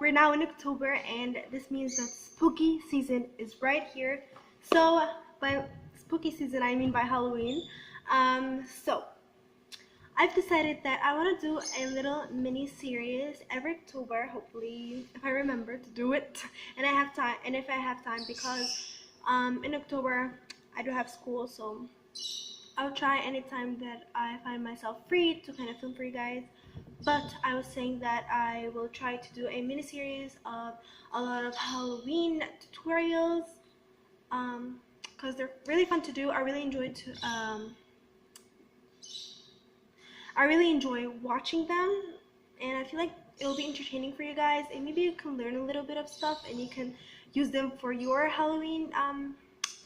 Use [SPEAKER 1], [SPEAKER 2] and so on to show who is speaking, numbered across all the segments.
[SPEAKER 1] we're now in October, and this means that spooky season is right here. So by spooky season, I mean by Halloween. So I've decided that I want to do a little mini series every October, hopefully, if I remember to do it, and I have time, and if I have time, because in October I do have school, so I'll try anytime that I find myself free to kind of film for you guys. But I was saying that I will try to do a mini series of a lot of Halloween tutorials, because they're really fun to do. I really enjoy watching them, and I feel like it'll be entertaining for you guys, and maybe you can learn a little bit of stuff and you can use them for your Halloween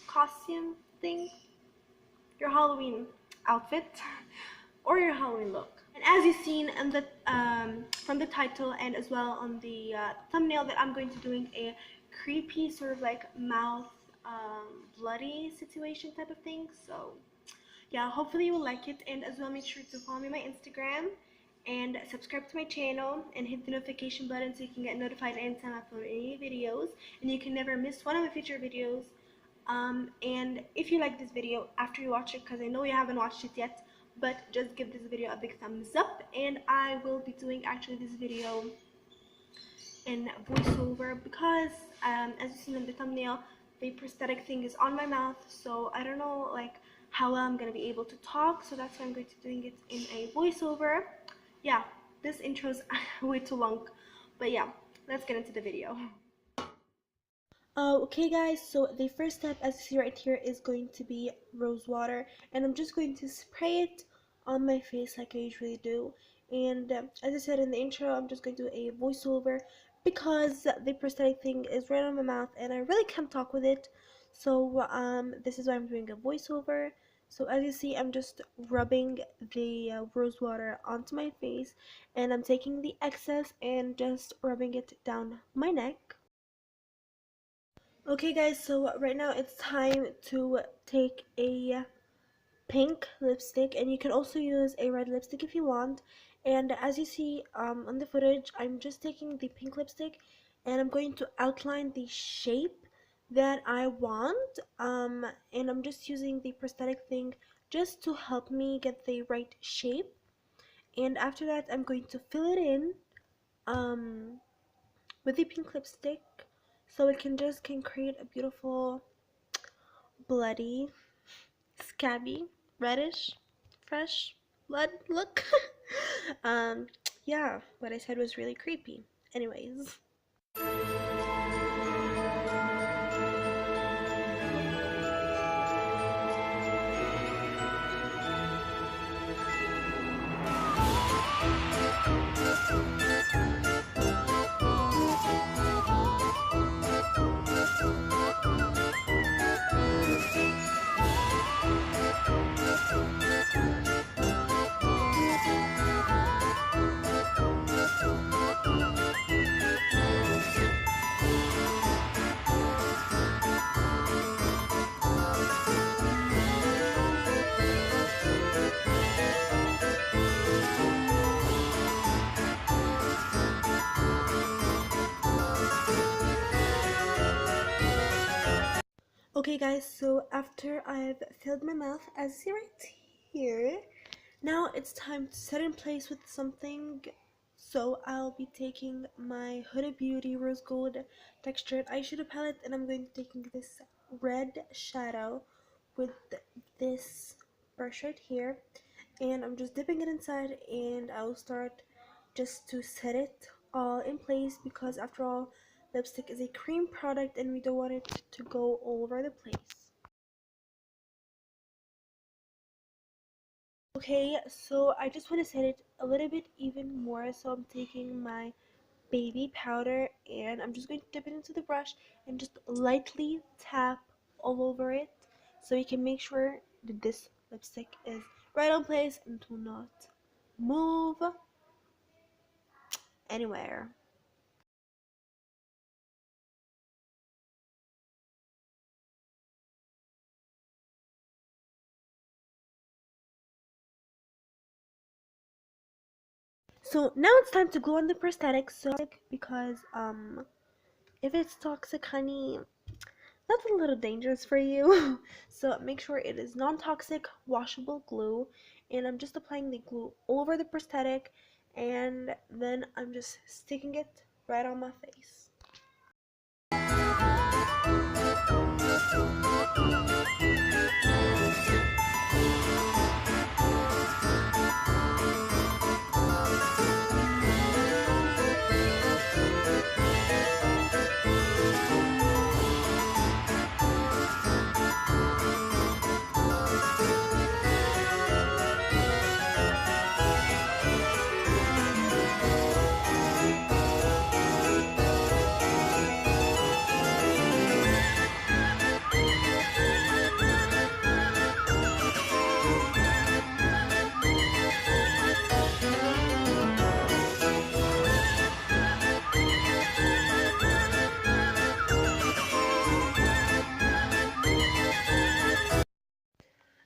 [SPEAKER 1] costume thing, your Halloween outfit, or your Halloween look. And as you've seen in the from the title and as well on the thumbnail, that I'm going to doing a creepy sort of like mouth bloody situation type of thing. So yeah, hopefully you will like it, and as well make sure to follow me on my Instagram and subscribe to my channel and hit the notification button so you can get notified anytime I upload any videos and you can never miss one of my future videos. And if you like this video after you watch it, because I know you haven't watched it yet, but just give this video a big thumbs up, and I will be doing actually this video in voiceover because as you see in the thumbnail, the prosthetic thing is on my mouth, so I don't know like how well I'm gonna be able to talk, so that's why I'm going to doing it in a voiceover. Yeah, this intro is way too long, but yeah, let's get into the video. Okay guys, so the first step, as you see right here, is going to be rose water, and I'm just going to spray it on my face like I usually do. And as I said in the intro, I'm just going to do a voiceover because the prosthetic thing is right on my mouth and I really can't talk with it. So this is why I'm doing a voiceover. So as you see, I'm just rubbing the rose water onto my face, and I'm taking the excess and just rubbing it down my neck. Okay guys, so right now it's time to take a pink lipstick, and you can also use a red lipstick if you want. And as you see on the footage, I'm just taking the pink lipstick and I'm going to outline the shape that I want, and I'm just using the prosthetic thing just to help me get the right shape. And after that, I'm going to fill it in um, with the pink lipstick, so it can create a beautiful bloody, scabby, reddish, fresh blood look. um, yeah, what I said was really creepy. Anyways. Okay guys, so after I've filled my mouth, as you see right here, now it's time to set in place with something. So I'll be taking my Huda Beauty Rose Gold textured eyeshadow palette, and I'm going to be taking this red shadow with this brush right here, and I'm just dipping it inside, and I'll start just to set it all in place, because after all, lipstick is a cream product and we don't want it to go all over the place. Okay, so I just want to set it a little bit even more, so I'm taking my baby powder and I'm just going to dip it into the brush and just lightly tap all over it, so you can make sure that this lipstick is right on place and do not move anywhere. So now it's time to glue on the prosthetic. So because if it's toxic, honey, that's a little dangerous for you. So make sure it is non-toxic, washable glue. And I'm just applying the glue all over the prosthetic, and then I'm just sticking it right on my face.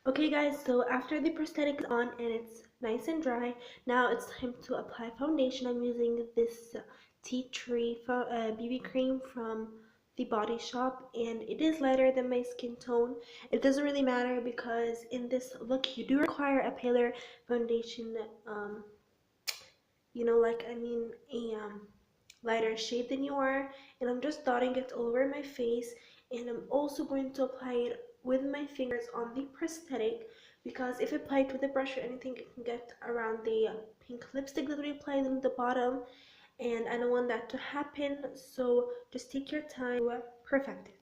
[SPEAKER 1] Okay guys, so after the prosthetic is on and it's nice and dry, now it's time to apply foundation. I'm using this tea tree BB cream from the Body Shop, and it is lighter than my skin tone. It doesn't really matter because in this look you do require a paler foundation, like a lighter shade than you are. And I'm just dotting it all over my face, and I'm also going to apply it with my fingers on the prosthetic, because if applied with a brush or anything, it can get around the pink lipstick that we applied on the bottom, and I don't want that to happen. So just take your time to perfect it.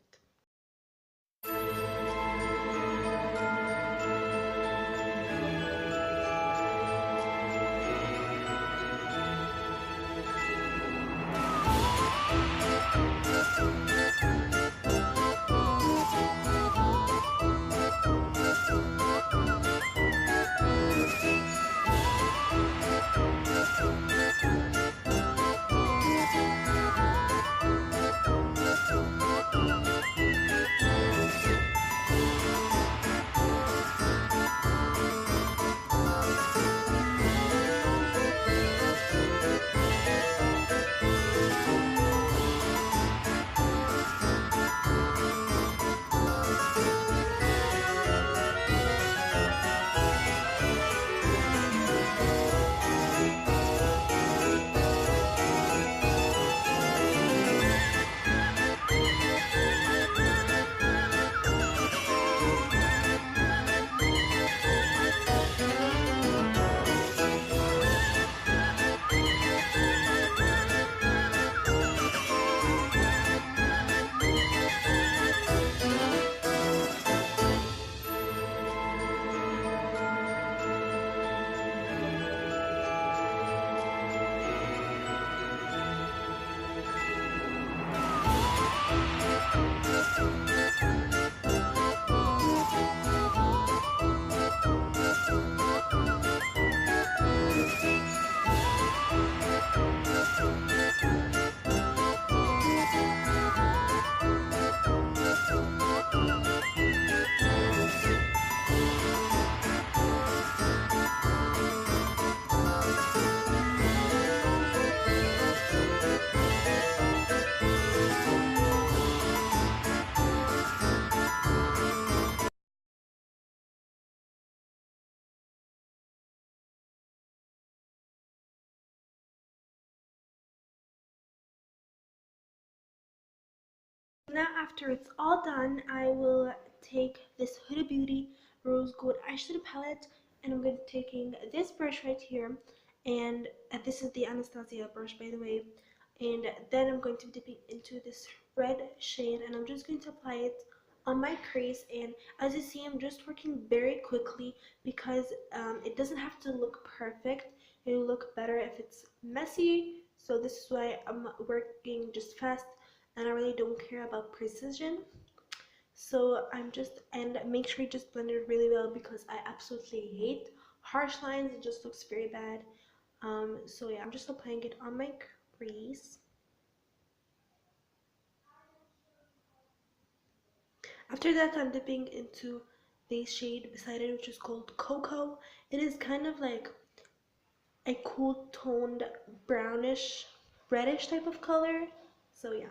[SPEAKER 1] Now after it's all done, I will take this Huda Beauty Rose Gold Eyeshadow Palette, and I'm going to be taking this brush right here, and this is the Anastasia brush, by the way, and then I'm going to be dipping into this red shade, and I'm just going to apply it on my crease. And as you see, I'm just working very quickly because it doesn't have to look perfect. It'll look better if it's messy, so this is why I'm working just fast, and I really don't care about precision. So and make sure you just blend it really well, because I absolutely hate harsh lines. It just looks very bad. So yeah, I'm just applying it on my crease. After that, I'm dipping into the shade beside it, which is called Cocoa. It is kind of like a cool toned brownish, reddish type of color. So yeah.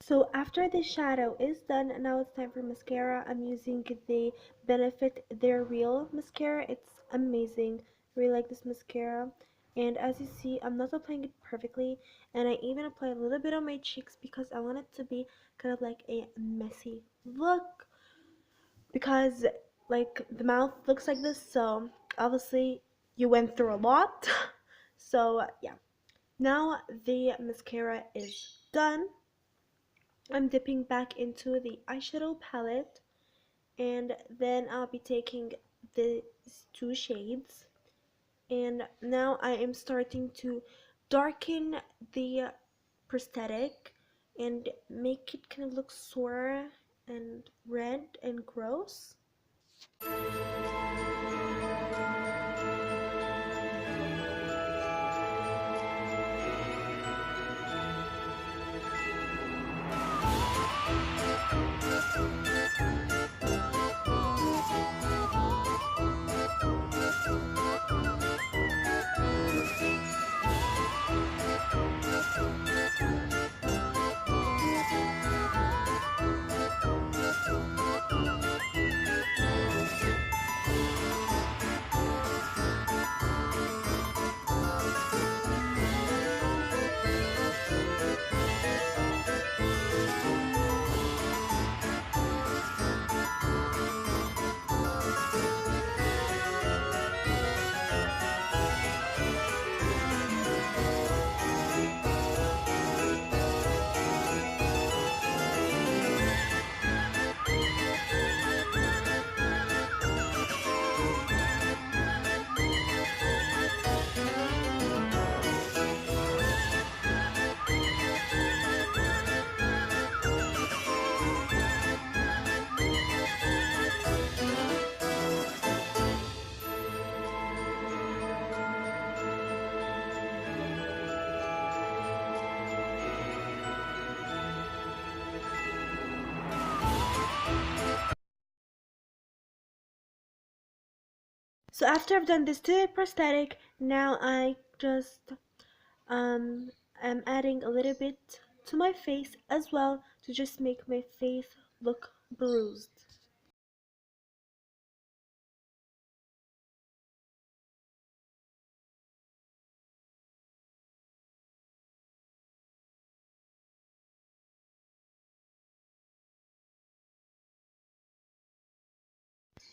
[SPEAKER 1] So after the shadow is done, now it's time for mascara. I'm using the Benefit They're Real mascara. It's amazing. I really like this mascara. And as you see, I'm not applying it perfectly. And I even apply a little bit on my cheeks because I want it to be kind of like a messy look. Because like the mouth looks like this, so obviously you went through a lot. So yeah. Now the mascara is done. I'm dipping back into the eyeshadow palette, and then I'll be taking these two shades, and now I am starting to darken the prosthetic and make it kind of look sore and red and gross. So after I've done this to the prosthetic, now I just am adding a little bit to my face as well to just make my face look bruised.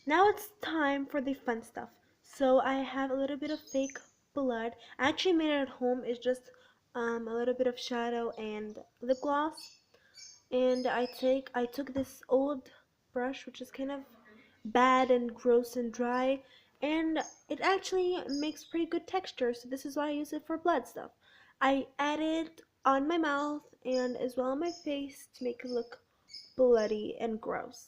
[SPEAKER 1] Now it's time for the fun stuff. So I have a little bit of fake blood. I actually made it at home. It's just a little bit of shadow and lip gloss. And I took this old brush, which is kind of bad and gross and dry, and it actually makes pretty good texture. So this is why I use it for blood stuff. I add it on my mouth and as well on my face to make it look bloody and gross.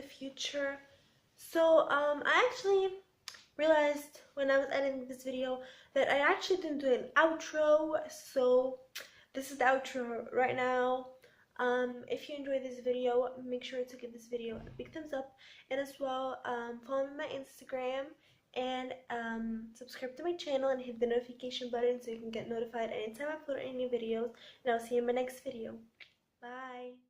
[SPEAKER 1] the future. So I actually realized when I was editing this video that I actually didn't do an outro, so this is the outro right now. If you enjoyed this video, make sure to give this video a big thumbs up, and as well follow me on my Instagram, and subscribe to my channel and hit the notification button so you can get notified anytime I upload any new videos, and I'll see you in my next video. Bye!